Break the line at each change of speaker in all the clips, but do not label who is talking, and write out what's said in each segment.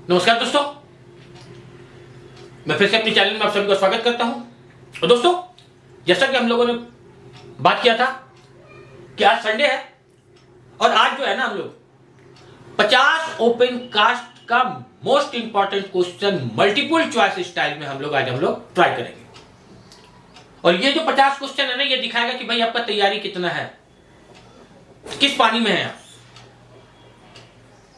नमस्कार दोस्तों, मैं फिर से अपने चैनल में आप सभी का स्वागत करता हूं। और दोस्तों, जैसा कि हम लोगों ने बात किया था कि आज संडे है और आज जो है ना हम लोग 50 ओपन कास्ट का most important question multiple choice style में हम लोग ट्राई करेंगे। और ये जो 50 क्वेश्चन है ना, ये दिखाएगा कि भाई आपका तैयारी कितना है, किस पानी में है आप।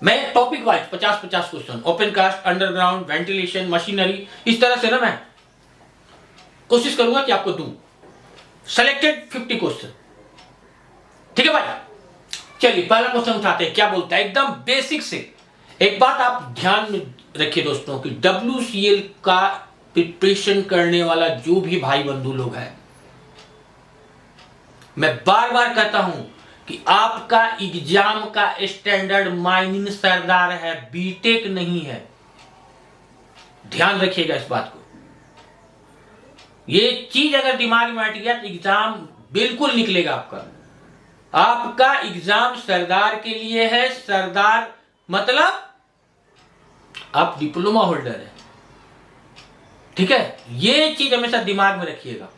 मैं topic wise 50 question, open cast, underground, ventilation, machinery, इस तरह से ना मैं कोशिश करूंगा कि आपको दूं सेलेक्टेड 50 क्वेश्चन। ठीक है भाई, चलिए पहला क्वेश्चन उठाते हैं। क्या बोलता है, एकदम बेसिक से। एक बात आप ध्यान में रखिए दोस्तों कि WCL का प्रिपरेशन करने वाला जो भी भाई बंधु लोग हैं, मैं बार बार कहता हूं कि आपका एग्जाम का स्टैंडर्ड माइनिंग सरदार है, बीटेक नहीं है। ध्यान रखिएगा इस बात को। ये चीज अगर दिमाग में हट गया तो एग्जाम बिल्कुल निकलेगा आपका। आपका एग्जाम सरदार के लिए है। सरदार मतलब आप डिप्लोमा होल्डर है। ठीक है, ये चीज हमेशा दिमाग में रखिएगा।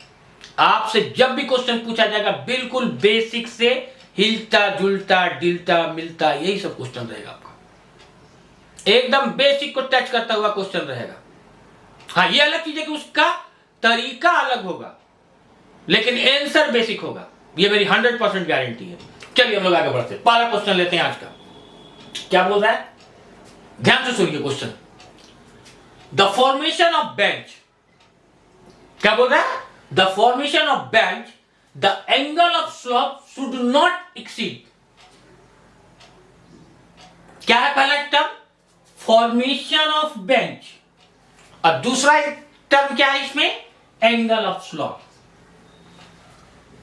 आपसे जब भी क्वेश्चन पूछा जाएगा, बिल्कुल बेसिक से हिलता जुलता डिलता मिलता, यही सब क्वेश्चन रहेगा आपका। एकदम बेसिक को टच करता हुआ क्वेश्चन रहेगा। हाँ, ये अलग चीज है कि उसका तरीका अलग होगा, लेकिन आंसर बेसिक होगा। ये मेरी 100% गारंटी है। चलिए हम लोग आगे बढ़ते हैं। पहला क्वेश्चन लेते हैं आज का। क्या बोल रहा है, ध्यान से सुनिए question. The formation of bench, क्या बोल रहा है, the formation of bench, the angle of slope should not exceed। क्या है पहला टर्म, फॉर्मेशन ऑफ बेंच, और दूसरा टर्म क्या है इसमें, एंगल ऑफ स्लोप।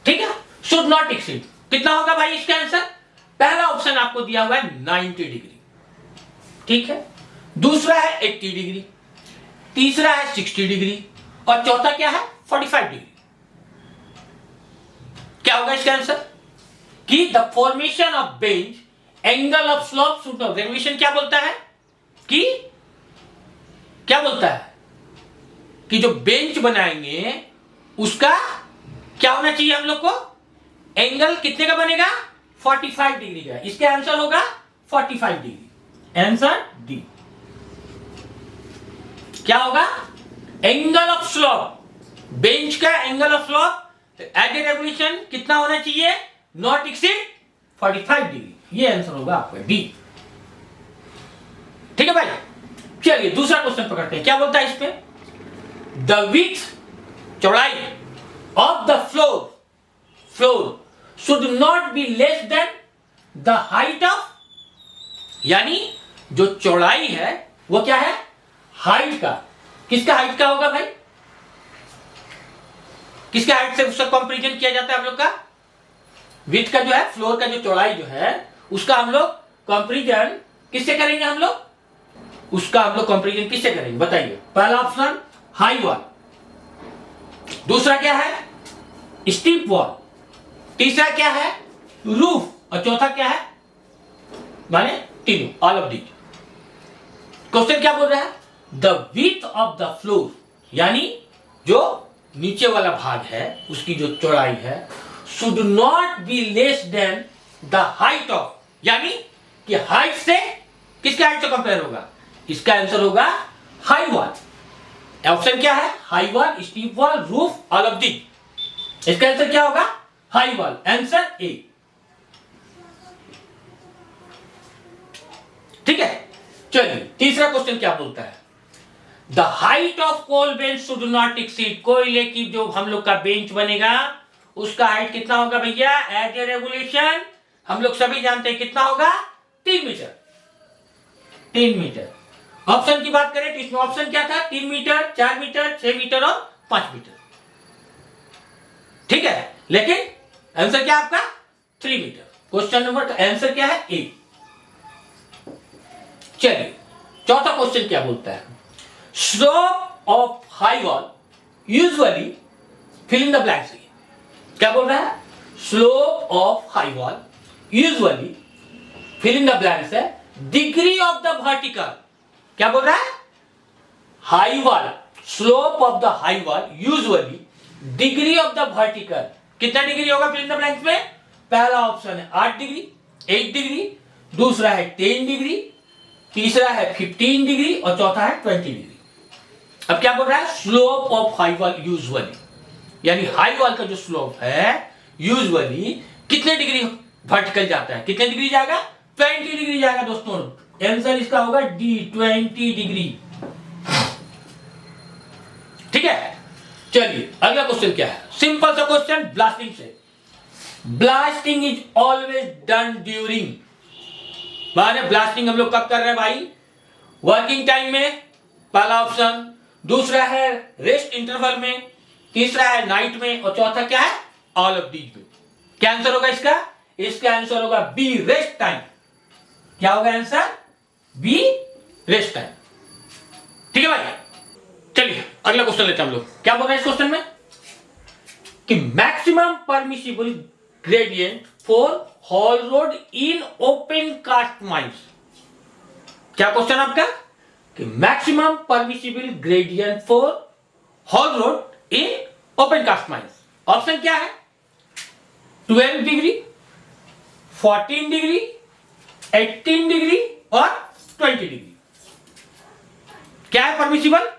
ठीक है, शुड नॉट एक्सीड। कितना होगा भाई इसका आंसर? पहला ऑप्शन आपको दिया हुआ है 90 डिग्री, ठीक है, दूसरा है 80 डिग्री, तीसरा है 60 डिग्री, और चौथा क्या है 45 डिग्री। क्या होगा इसका आंसर कि the formation of bench, angle of slope should not. Regulation क्या बोलता है कि क्या बोलता है कि जो बेंच बनाएंगे उसका क्या होना चाहिए हम लोग को, एंगल कितने का बनेगा, 45 डिग्री का। इसका आंसर होगा 45 डिग्री। Answer D. क्या होगा, एंगल ऑफ स्लोप, बेंच का angle of slope as a regulation कितना होना चाहिए, नॉट एक्सीड 45 डिग्री। ये आंसर होगा आपका डी। ठीक है भाई, चलिए दूसरा क्वेश्चन पकड़ते हैं। क्या बोलता है इस पे, द विड्थ, चौड़ाई, of the floor should not be less than the height of, यानी जो चौड़ाई है वो क्या है, हाइट का। किसका हाइट का होगा भाई, किसके हाइट से उसका कंपैरिजन किया जाता है हम लोग का, विड्थ का जो है, फ्लोर का जो चौड़ाई जो है उसका हम लोग कंपैरिजन किससे करेंगे, हम लोग उसका हम लोग कंपैरिजन किससे करेंगे बताइए। पहला ऑप्शन हाई वॉल, दूसरा क्या है स्टीप वॉल, तीसरा क्या है रूफ, और चौथा क्या है, माने तीनों, ऑल ऑफ दीज। क्वेश्चन क्या बोल रहा है, the width of the floor, यानी जो नीचे वाला भाग है उसकी जो चौड़ाई है, should not be less than the height of, यानी कि हाइट से किसके हाइट से कंपेयर होगा, इसका आंसर होगा हाई वॉल। ऑप्शन क्या है, high wall, steep wall, roof, all of the. इसका आंसर क्या होगा, हाई वॉल। Answer A. ठीक है, चलिए तीसरा क्वेश्चन क्या बोलता है, the height of coal bench should not exceed. कोयले की जो हम लोग का बेंच बनेगा उसका हाइट कितना होगा भैया, एज ए रेगुलेशन हम लोग सभी जानते हैं कितना होगा, 3 मीटर। 3 मीटर। ऑप्शन की बात करें तो इसमें ऑप्शन क्या था, 3 मीटर, 4 मीटर, 6 मीटर और 5 मीटर। ठीक है, लेकिन आंसर क्या आपका 3 मीटर। क्वेश्चन नंबर का आंसर क्या है, ए। चलिए चौथा क्वेश्चन क्या बोलता है, slope of high wall usually fill in the blanks. क्या बोल रहा है, slope of high wall usually fill in the blanks है डिग्री ऑफ द वर्टिकल क्या बोल रहा है? High wall, slope of the high wall usually degree of the vertical, कितना डिग्री होगा फिल इन द ब्लैंक्स में? पहला ऑप्शन है 8 डिग्री, 8 डिग्री, दूसरा है 10 डिग्री, तीसरा है 15 डिग्री और चौथा है 20 डिग्री। अब क्या बोल रहा है? Slope of high wall usually, यानी हाई वॉल का जो स्लोप है यूजुअली कितने डिग्री वर्टिकल जाता है? कितने डिग्री जाएगा? 20 डिग्री जाएगा दोस्तों। आंसर इसका होगा डी, 20 डिग्री। ठीक है, चलिए अगला क्वेश्चन क्या है? सिंपल सा क्वेश्चन ब्लास्टिंग से। Blasting is always done during, माने ब्लास्टिंग हम लोग कब कर रहे हैं भाई? वर्किंग टाइम में, पहला ऑप्शन, दूसरा है रेस्ट इंटरवल में, तीसरा है नाइट में और चौथा क्या है? ऑल ऑफ दीज में। क्या आंसर होगा इसका? इसका आंसर होगा बी, रेस्ट टाइम। क्या होगा आंसर? B, rest time. ठीक है भाई, चलिए अगला क्वेश्चन लेते हैं हम लोग। क्या बोल रहे हैं इस क्वेश्चन में? कि maximum permissible gradient for haul road in open cast mines. क्या क्वेश्चन आपका? कि maximum permissible gradient for haul road in open cast mines. Option क्या है? 12 डिग्री, 14 डिग्री, 18 डिग्री और 20 डिग्री। क्या है permissible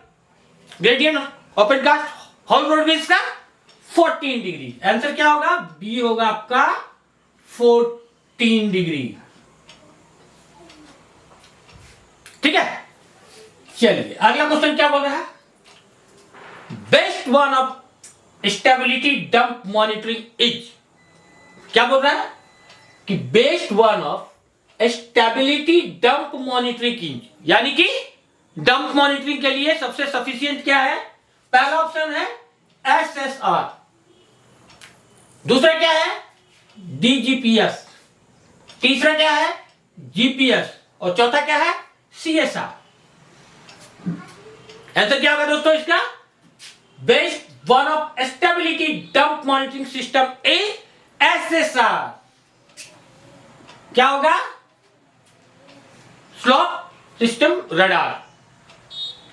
gradient open cast haul road base का? 14 degree. Answer क्या होगा? बी होगा आपका 14 डिग्री। ठीक है, चलिए अगला क्वेश्चन क्या बोल रहा है? Best one of stability dump monitoring is. क्या बोल रहा है? कि best one of stability dump monitoring is, यानी कि डंप मॉनिटरिंग के लिए सबसे सफिशिएंट क्या है? पहला ऑप्शन है SSR, दूसरा क्या है? DGPS, तीसरा क्या है? GPS और चौथा क्या है? CSR। आंसर क्या होगा दोस्तों इसका? Best one of stability dump monitoring system A SSR। क्या होगा? Slope system radar,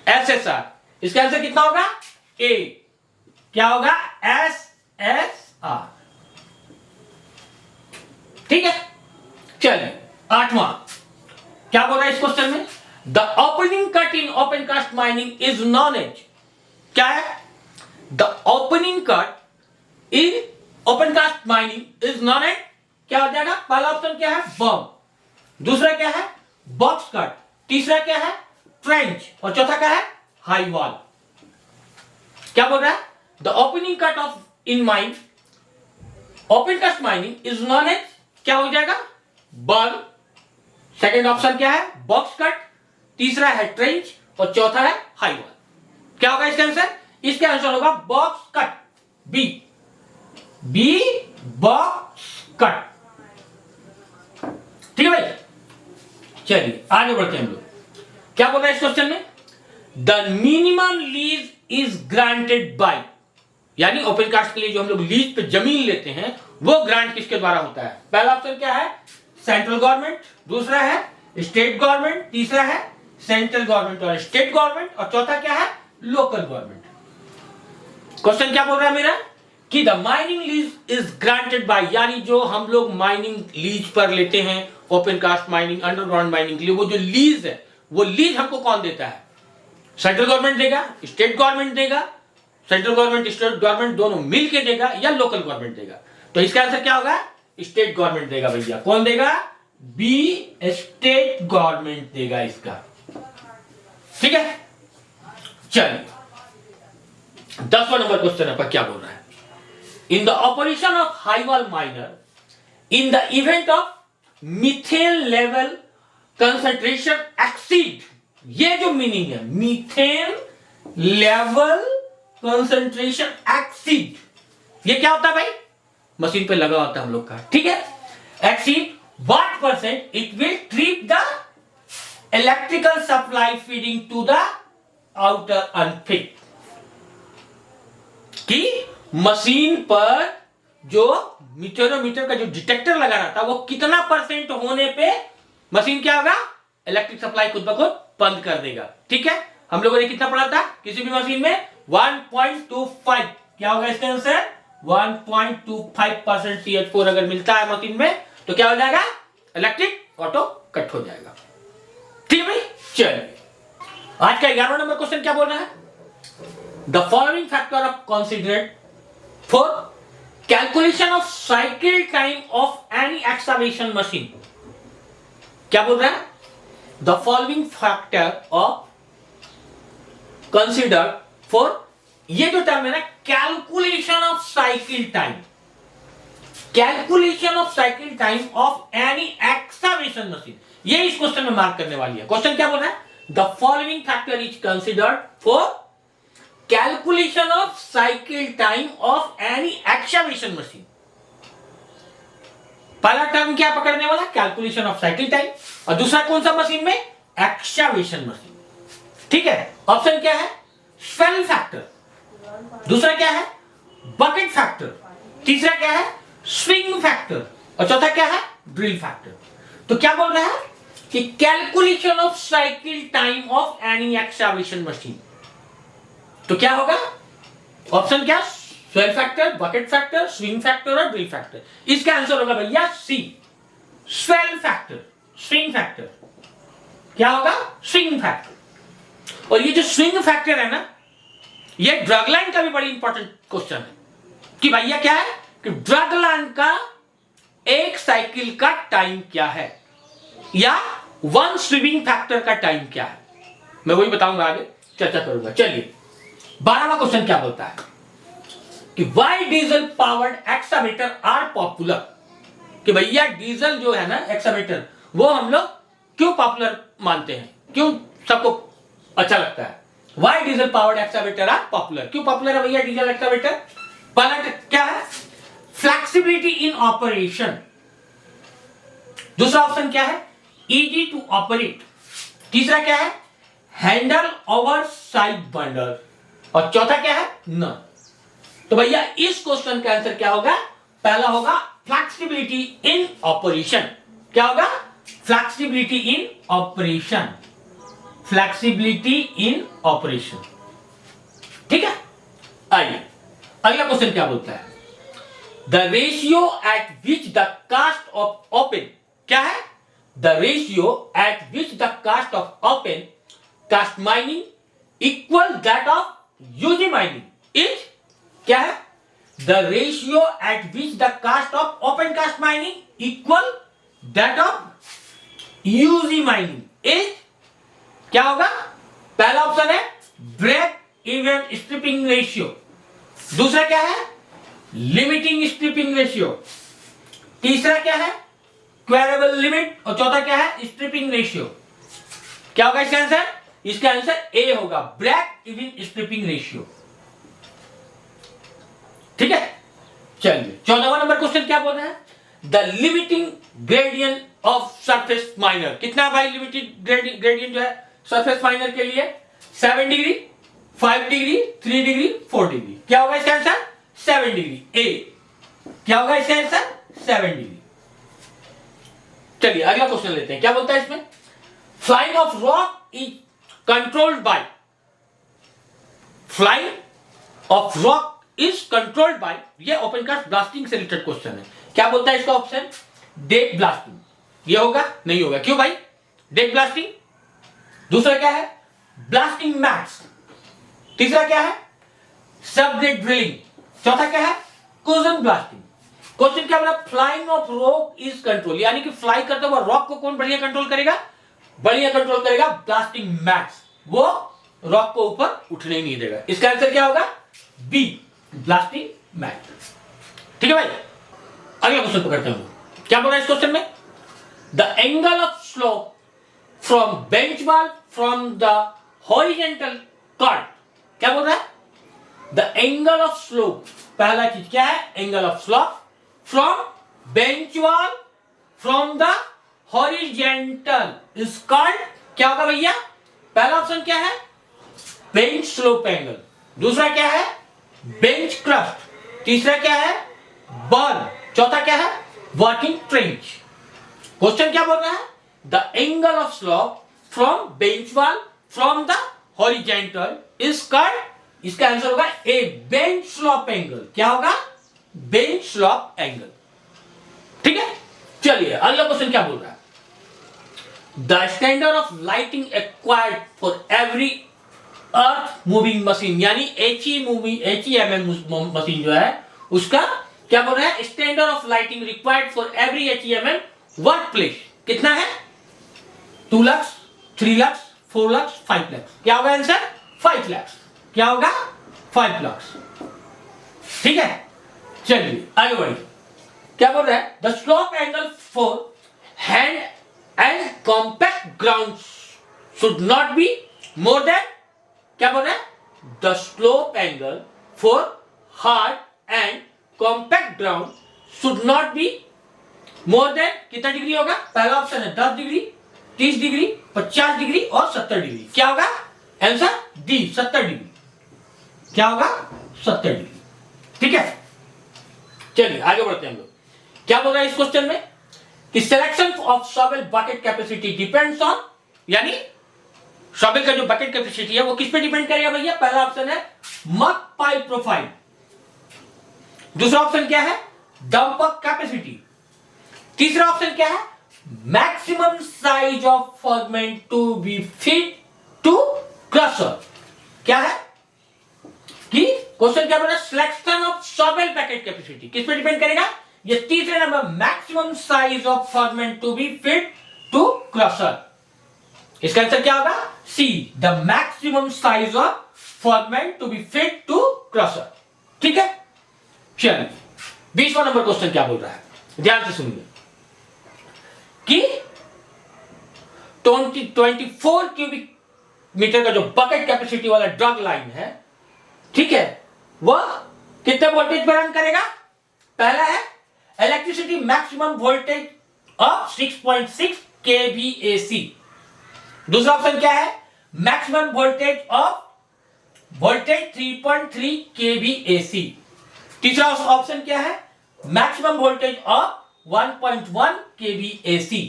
SSR। इसका आंसर कितना होगा? ए। क्या होगा? SSR। ठीक है, चलिए आठवां क्या बोल रहा है इस क्वेश्चन में? The opening cut in open cast mining is known as. क्या है? The opening cut in open cast mining is known as, क्या हो जाएगा? पहला ऑप्शन क्या है? बम, दूसरा क्या है? बॉक्स कट, तीसरा क्या है? ट्रेंच और चौथा क्या है? High wall. क्या बोल रहा है? The opening cut off in mine open cast mining is known as, क्या हो जाएगा? बम, सेकंड ऑप्शन क्या है? बॉक्स कट, तीसरा है ट्रेंच और चौथा है हाई वॉल। क्या होगा इसका आंसर? इसका आंसर होगा box cut, B, B box cut. ठीक है भाई, चलिए आगे बढ़ते हैं हम लोग। क्या बोल रहा है इस क्वेश्चन में? The minimum lease is granted by, यानी ओपन कास्ट के लिए जो हम लोग लीज पे जमीन लेते हैं वो ग्रांट किसके द्वारा होता है? पहला ऑप्शन क्या है? सेंट्रल गवर्नमेंट, दूसरा है स्टेट गवर्नमेंट, तीसरा है सेंट्रल गवर्नमेंट और स्टेट गवर्नमेंट और चौथा क्या है? Local government. क्वेश्चन क्या बोल रहा है मेरा? कि the mining lease is granted by, यानी जो हम लोग माइनिंग लीज पर लेते हैं open cast mining, underground mining के लिए, वो जो लीज है वो लीज हमको कौन देता है? सेंट्रल गवर्नमेंट देगा, स्टेट गवर्नमेंट देगा, सेंट्रल गवर्नमेंट स्टेट गवर्नमेंट दोनों मिलके देगा या लोकल गवर्नमेंट देगा? तो इसका आंसर क्या होगा? स्टेट गवर्नमेंट देगा भैया। कौन देगा? बी, स्टेट गवर्नमेंट देगा इसका। ठीक है, चलिए 10वां नंबर क्वेश्चन पर क्या बोल रहा है? In the operation of high wall minor in the event of methane level concentration exceed, ये जो मीनिंग है मीथेन लेवल कंसंट्रेशन एक्सीड, ये क्या होता है भाई? मशीन पे लगा होता है हम लोग का। ठीक है, exceed what percent it will trip the electrical supply feeding to the outer unfit, कि मशीन पर जो मीटरोमीटर का जो डिटेक्टर लगा रहता है वो कितना परसेंट होने पे मशीन क्या होगा? इलेक्ट्रिक सप्लाई खुद ब खुद बंद कर देगा। ठीक है, हम लोगों ने कितना पढ़ा था किसी भी मशीन में 1.25, क्या होगा इसका आंसर 1.25% CH4 अगर मिलता है मशीन में तो क्या हो जाएगा, इलेक्ट्रिक ऑटो कट हो जाएगा। ठीक है भाई, चलिए आज का 11वां नंबर क्वेश्चन क्या बोल रहा है, the following factor are considered for calculation of cycle time of any excavation machine. क्या बोल रहा है, the following factor of considered for, ये जो टर्म है ना calculation of cycle time, calculation of cycle time of any excavation machine, ये इस क्वेश्चन में मार्क करने वाली है। क्वेश्चन क्या बोल रहा है, the following factor is considered for calculation of cycle time of any excavation machine. पहला टर्म क्या पकड़ने वाला, कैलकुलेशन ऑफ साइकिल टाइम, और दूसरा कौन सा मशीन में, एक्सकवेशन मशीन। ठीक है, ऑप्शन क्या है, स्वेल फैक्टर, दूसरा क्या है, बकेट फैक्टर, तीसरा क्या है, स्विंग फैक्टर, और चौथा क्या है, ड्रिल फैक्टर। तो क्या बोल रहा है कि calculation of cycle time of any excavation machine, तो क्या होगा, ऑप्शन क्या, swell factor, bucket factor, swing factor और ड्रिल फैक्टर। इसका आंसर होगा भैया सी, स्वेल फैक्टर, स्विंग फैक्टर। क्या होगा, स्विंग फैक्टर। और ये जो स्विंग फैक्टर है ना, ये ड्रग लाइन का भी बड़ी इंपॉर्टेंट क्वेश्चन है कि भैया क्या है कि ड्रग लाइन का एक साइकिल का टाइम क्या है, या वन स्विंग फैक्टर का टाइम क्या है, मैं वही बताऊंगा, आगे चर्चा करूंगा। चलिए 12वां क्वेश्चन क्या बोलता है कि why diesel powered excavator are popular, कि भैया डीजल जो है ना एक्सकवेटर, वो हम लोग क्यों पॉपुलर मानते हैं, क्यों सबको अच्छा लगता है, why diesel powered excavator are popular, क्यों पॉपुलर है भैया डीजल एक्सकवेटर। पहला क्या है, फ्लेक्सिबिलिटी इन ऑपरेशन, दूसरा ऑप्शन क्या है, इजी टू ऑपरेट, तीसरा क्या है, हैंडल ओवर साइड बंडल, और चौथा क्या है, न। तो भैया इस क्वेश्चन का आंसर क्या होगा, पहला होगा फ्लेक्सिबिलिटी इन ऑपरेशन। क्या होगा, flexibility in operation, flexibility in operation. ठीक है, आइए अगला क्वेश्चन क्या बोलता है, the ratio at which the cost of open, क्या है, the ratio at which the cost of open cast mining equal that of UG mining is, क्या है, the ratio at which the cost of open cast mining equal that of UG mining is, क्या होगा, पहला option है break even striping ratio, दूसरा क्या है, limiting striping ratio, तीसरा क्या है, क्वेरेबल लिमिट, और चौथा क्या है, स्ट्रिपिंग रेशियो। क्या होगा इसका आंसर, इसका आंसर ए होगा, ब्रेक इवन स्ट्रिपिंग रेशियो। ठीक है, चलिए 14वां नंबर क्वेश्चन क्या बोल रहा है, the limiting gradient of surface miner, कितना भाई लिमिटेड ग्रेडियंट जो है सरफेस माइनर के लिए, 7 डिग्री, 5 डिग्री, 3 डिग्री, 4 डिग्री। क्या होगा इसका आंसर, 7 डिग्री, ए। क्या होगा इसका आंसर, 7 डिग्री। चलिए अगला क्वेश्चन लेते हैं, क्या बोलता है इसमें, flying of rock is controlled by, flying of rock is controlled by, ये ओपन कास्ट ब्लास्टिंग से रिलेटेड क्वेश्चन है। क्या बोलता है इसका ऑप्शन, डेक ब्लास्टिंग, ये होगा, नहीं होगा, क्यों भाई, डेक ब्लास्टिंग, दूसरा क्या है, ब्लास्टिंग मैक्स, तीसरा क्या है, सबडेक ड्रिलिंग, चौथा क्या है, कोजन ब्लास्टिंग। क्वेश्चन क्या बोला, flying of rock is control, यानी कि फ्लाई करते हुए रॉक को कौन बढ़िया कंट्रोल करेगा, बढ़िया कंट्रोल करेगा ब्लास्टिंग मैक्स, वो रॉक को ऊपर उठने ही नहीं देगा। इसका आंसर क्या होगा, बी, ब्लास्टिंग मैक्स। ठीक है भाई, अगला क्वेश्चन पकड़ते हैं, क्या बोला इस क्वेश्चन में, the angle of slope from bench वाल फ्रॉम द हॉरिजेंटल कट, क्या बोल रहा है, द एंगल ऑफ स्लोप, पहला चीज क्या है, angle of slope from bench wall from the horizontal is called, क्या होगा भैया, पहला ऑप्शन क्या है, बेंच स्लोप एंगल, दूसरा क्या है, बेंच क्रस्ट, तीसरा क्या है, बर्न, चौथा क्या है, वर्किंग ट्रेंच। क्वेश्चन क्या बोल रहा है, the angle of slope from bench wall from the horizontal is called, इसका आंसर होगा ए बेंच स्लॉप एंगल। क्या होगा? Bench slope angle. ठीक है, चलिए अगला क्वेश्चन क्या बोल रहा है? The standard of lighting acquired for every earth moving machine, यानी HEMM मशीन जो है उसका क्या बोल रहा है? Standard of lighting required for every HEMM work place कितना है? 2 लाख, 3 लाख, 4 लाख, 5 लाख। क्या होगा आंसर? 5 लाख। क्या होगा? 5 लाख। ठीक है, चलिए आगे बढ़िए। क्या बोल रहा है? The slope angle for hand and compact ground should not be more than, क्या बोल रहा है? The slope angle for hard and compact ground should not be more than, कितना डिग्री होगा? पहला ऑप्शन है 10 डिग्री, 30 डिग्री, 50 डिग्री और 70 degree. क्या होगा आंसर? D, 70 degree. क्या होगा? 70 डिग्री। ठीक है, चलिए आगे बढ़ते हैं हम लोग। क्या बोल रहा है इस क्वेश्चन में कि selection of shovel bucket capacity depends on, यानी शॉवेल का जो बकेट कैपेसिटी है वो किस पे डिपेंड करेगा भैया? पहला ऑप्शन है मक पाइल प्रोफाइल, दूसरा ऑप्शन क्या है? डंप कैपेसिटी, तीसरा ऑप्शन क्या है? Maximum size of format to be fit to crusher. क्या है कि क्वेश्चन क्या बोल रहा है? Selection of shovel bucket capacity किस पे डिपेंड करेगा? ये तीसरे नंबर, maximum size of format to be fit to crusher. इसका आंसर क्या होगा? C, the maximum size of format to be fit to crusher. ठीक है, चलिए 20वां नंबर क्वेश्चन क्या बोल रहा है, ध्यान से सुनिए कि 24 क्यूबिक मीटर का जो बकेट कैपेसिटी वाला ड्रग लाइन है, ठीक है, वह कितने वोल्टेज पर रन करेगा? पहला है electricity maximum voltage of 6.6 kVAC, दूसरा ऑप्शन क्या है? Maximum voltage of voltage 3.3 kVAC, तीसरा ऑप्शन क्या है? मैक्सिमम वोल्टेज ऑफ 1.1 kVAC,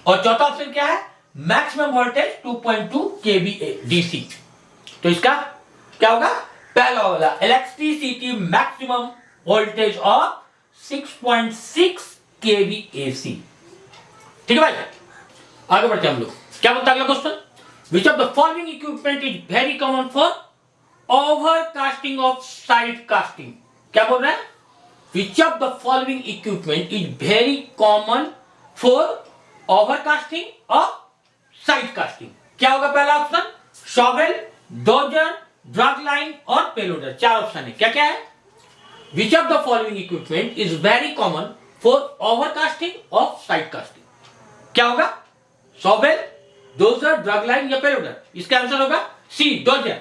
और चौथा ऑप्शन क्या है? Maximum voltage 2.2 kVADC। तो इसका क्या होगा? पहला वाला electricity maximum voltage of 6.6 kVAC। ठीक है भाई, आगे बढ़ते हैं हम लोग। क्या बोलता है अगला question? Which of the following equipment is very common for overcasting of side casting. क्या बोल रहा है? Which of the following equipment is very common for overcasting of side casting. क्या होगा पहला option? Shovel, dozer, drug line और payloader. चार option है, क्या क्या है? Which of the following equipment is very common for overcasting of side casting. क्या होगा? शॉवेल, डोजर, ड्रग लाइन या पेलोडर। इसका आंसर होगा सी, डोजर।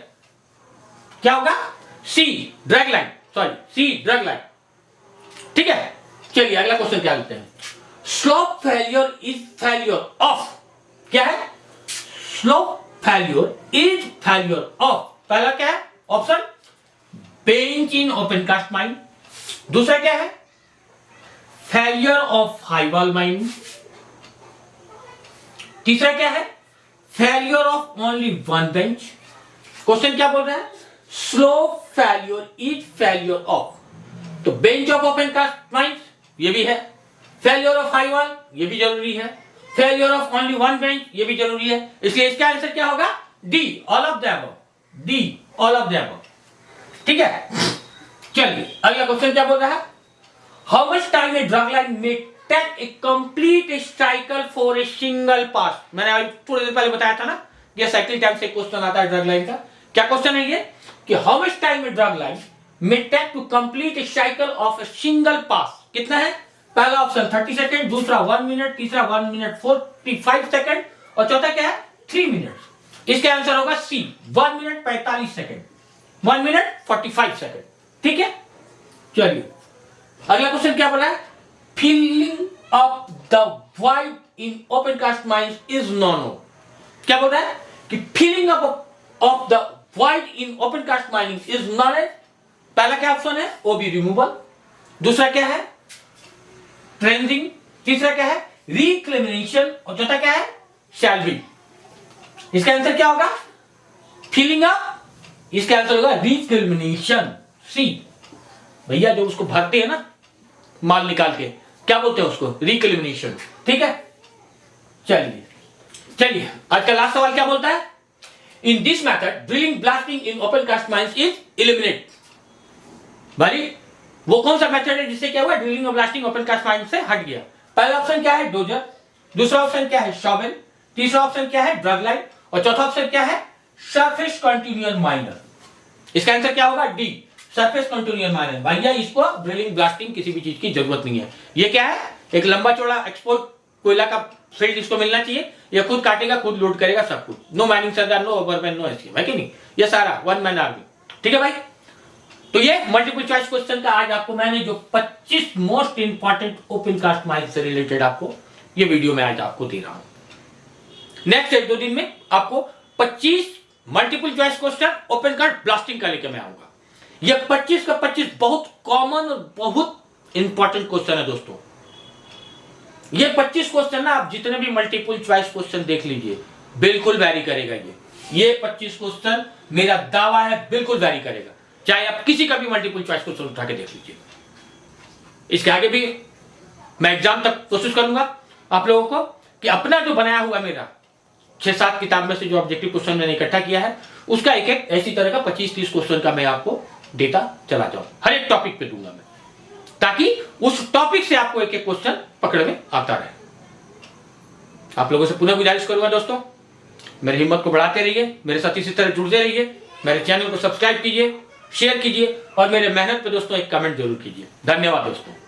क्या होगा? C, drag line, sorry C, drag line. ठीक है, चलिए अगला क्वेश्चन क्या लेते हैं? Slope failure is failure of, क्या है? Slope failure is failure of, पहला क्या है option? Bench in open cast mine, दूसरा क्या है? Failure of high wall mine, तीसरा क्या है? Failure of only one bench. Question क्या बोल रहा है? Slope failure is failure of, तो bench of open cast mine ये भी है, फेल्योर ऑफ हाई वॉल ये भी जरूरी है, failure of only one bench ये भी जरूरी है, इसलिए इसका आंसर क्या होगा? D, all of the above. D, all of the above. ठीक है, चलिए अगला क्वेश्चन क्या बोल रहा है? How much time a drag line may take a complete cycle for a single pass. मैंने थोड़ी देर पहले बताया था ना, ये साइकिल टाइम से क्वेश्चन आता है ड्रग लाइन का। क्या क्वेश्चन है ये कि how much time a drag line may take to complete a cycle of a single pass. कितना है? पहला ऑप्शन 30 सेकंड, दूसरा 1 मिनट, तीसरा 1 मिनट 45 सेकंड और चौथा क्या है? 3 मिनट। इसका आंसर होगा C, 1 minute 45 second, 1 minute 45 second. ठीक है, चलिए अगला क्वेश्चन क्या बोला है? Filling up the void in open cast mines is known. क्या बोल रहा है कि filling up of the void in open cast mining is known as, पहला क्या ऑप्शन है? ओबी रिमूवल, दूसरा क्या है? ट्रेंजिंग, तीसरा क्या है? रिक्लेमिनेशन और चौथा क्या है? सैलरी। इसका आंसर क्या होगा? Filling up. इसका आंसर होगा रिकल्मिनेशन। सी। भैया जो उसको भरते हैं ना माल निकाल के, क्या बोलते हैं उसको? रिकल्मिनेशन। ठीक है, चलिए चलिए आज का लास्ट सवाल क्या बोलता है? In this method drilling blasting in open cast mines is eliminate. भाई वो कौन सा मेथड है जिससे क्या हुआ? ड्रिलिंग और ब्लास्टिंग ओपन कास्ट माइंस से हट गया। पहला ऑप्शन क्या है? डोजर। दूसरा ऑप्शन क्या है? शॉवेल। तीसरा ऑप्शन क्या है? Drug line. और चौथा ऑप्शन क्या है? Surface continuous minor. इसका आंसर क्या होगा? D, surface continuous minor. भैया इसको ड्रिलिंग ब्लास्टिंग किसी भी चीज की जरूरत नहीं है। ये क्या है? एक लंबा चौड़ा एक्सपोर्ट कोयला का फील्ड इसको मिलना चाहिए। ये खुद काटेगा, खुद लोड करेगा, सब कुछ। नो माइनिंग सरदार, नो ओवरमैन, नो एसकेप, है कि नहीं? ये सारा वन मैन आर्मी। ठीक है भाई, तो ये मल्टीपल चॉइस क्वेश्चन का आज आपको मैंने जो 25 most important open cast mines से रिलेटेड आपको ये वीडियो में आज आपको दे रहा हूं। नेक्स्ट 1-2 दिन में आपको 25 multiple choice question open cast blasting का लेकर मैं आऊंगा। ये 25 का 25 बहुत कॉमन और बहुत इंपॉर्टेंट क्वेश्चन है दोस्तों। ये 25 क्वेश्चन ना आप जितने भी मल्टीपल चॉइस क्वेश्चन देख लीजिए, बिल्कुल वैरी करेगा। ये 25 क्वेश्चन मेरा दावा है बिल्कुल वैरी करेगा, चाहे आप किसी का भी मल्टीपल चॉइस क्वेश्चन उठा के देख लीजिए। इसके आगे भी मैं एग्जाम तक कोशिश करूंगा आप लोगों को कि अपना जो बनाया हुआ मेरा 6-7 किताब में से जो ऑब्जेक्टिव क्वेश्चन मैंने इकट्ठा किया है उसका एक एक ऐसी तरह का 25-30 क्वेश्चन का मैं आपको देता चला जाऊं। हर एक टॉपिक पे दूंगा मैं, ताकि उस टॉपिक से आपको एक एक क्वेश्चन पकड़ में आता रहे। आप लोगों से पुनः गुजारिश करूंगा दोस्तों, मेरी हिम्मत को बढ़ाते रहिए, मेरे साथ इसी तरह जुड़ते रहिए, मेरे चैनल को सब्सक्राइब कीजिए, शेयर कीजिए और मेरे मेहनत पे दोस्तों एक कमेंट जरूर कीजिए। धन्यवाद दोस्तों।